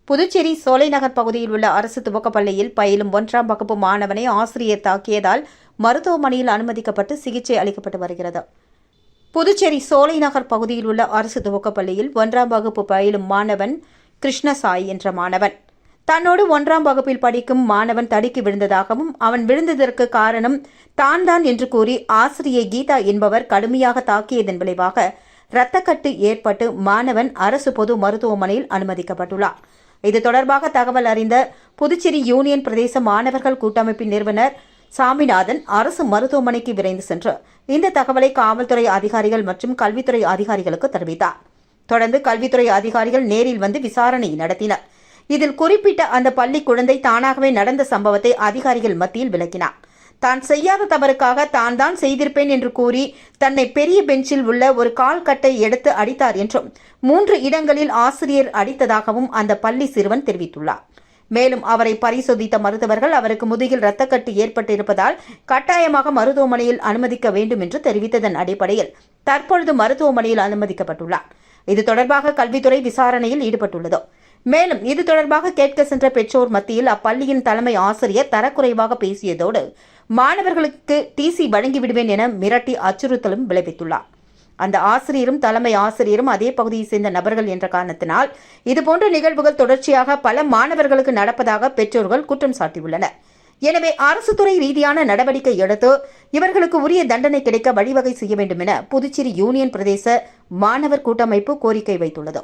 புதுச்சேரி சோலைநகர் பகுதியில் உள்ள அரசு துவக்கப்பள்ளியில் பயிலும் 1ஆம் வகுப்பு மாணவனை ஆசிரியர் தாக்கியதால் மருத்துவமனையில் அனுமதிக்கப்பட்டு சிகிச்சை அளிக்கப்பட்டு வருகிறது. புதுச்சேரி சோலைநகர் பகுதியில் உள்ள அரசு துவக்கப்பள்ளியில் 1ஆம் வகுப்பு பயிலும் மாணவன் கிருஷ்ணசாய் என்ற மாணவன் தன்னோடு 1ஆம் வகுப்பில் படிக்கும் மாணவன் தடுக்கி விழுந்ததாகவும் அவன் விழுந்ததற்கு காரணம் தான் என்று கூறி ஆசிரியை கீதா என்பவர் கடுமையாக தாக்கியதன் விளைவாக இரத்தக்கட்டு ஏற்பட்டு மாணவன் அரசு பொது மருத்துவமனையில் அனுமதிக்கப்பட்டுள்ளார். இது தொடர்பாக தகவல் அறிந்த புதுச்சேரி யூனியன் பிரதேச மாணவர்கள் கூட்டமைப்பின் நிறுவனர் சாமிநாதன் அரசு மருத்துவமனைக்கு விரைந்து சென்று இந்த தகவலை காவல்துறை அதிகாரிகள் மற்றும் கல்வித்துறை அதிகாரிகளுக்கு தெரிவித்தார். தொடர்ந்து கல்வித்துறை அதிகாரிகள் நேரில் வந்து விசாரணை நடத்தினர். இதில் குறிப்பிட்ட அந்த பள்ளி குழந்தை தானாகவே நடந்த சம்பவத்தை அதிகாரிகள் மத்தியில் விளக்கினார். தான் செய்யாத தவறுக்காக தான் செய்திருப்பேன் என்று கூறி தன்னை பெரிய பெஞ்சில் உள்ள ஒரு கால் கட்டை எடுத்து அடித்தார் என்றும் 3 இடங்களில் ஆசிரியர் அடித்ததாகவும் அந்த பள்ளி சிறுவன் தெரிவித்துள்ளார். மேலும் அவரை பரிசோதித்த மருத்துவர்கள் அவருக்கு முதுகில் இரத்தக்கட்டு ஏற்பட்டிருப்பதால் கட்டாயமாக மருத்துவமனையில் அனுமதிக்க வேண்டும் என்று தெரிவித்ததன் அடிப்படையில் தற்பொழுது மருத்துவமனையில் அனுமதிக்கப்பட்டுள்ளார். இது தொடர்பாக கல்வித்துறை விசாரணையில் ஈடுபட்டுள்ளது. மேலும் இது தொடர்பாக கேட்க சென்ற பெற்றோர் மத்தியில் அப்பள்ளியின் தலைமை ஆசிரியர் தரக்குறைவாக பேசியதோடு மாணவர்களுக்கு டிசி வழங்கிவிடுவேன் என மிரட்டி அச்சுறுத்தலும் விளைவித்துள்ளார். அந்த ஆசிரியரும் தலைமை ஆசிரியரும் அதே பகுதியை சேர்ந்த நபர்கள் என்ற காரணத்தினால் இதுபோன்ற நிகழ்வுகள் தொடர்ச்சியாக பல மாணவர்களுக்கு நடப்பதாக பெற்றோர்கள் குற்றம் சாட்டியுள்ளனர். எனவே அரசு துறை ரீதியான நடவடிக்கை எடுத்து இவர்களுக்கு உரிய தண்டனை கிடைக்க வழிவகை செய்ய வேண்டும் என புதுச்சேரி யூனியன் பிரதேச மாணவர் கூட்டமைப்பு கோரிக்கை வைத்துள்ளது.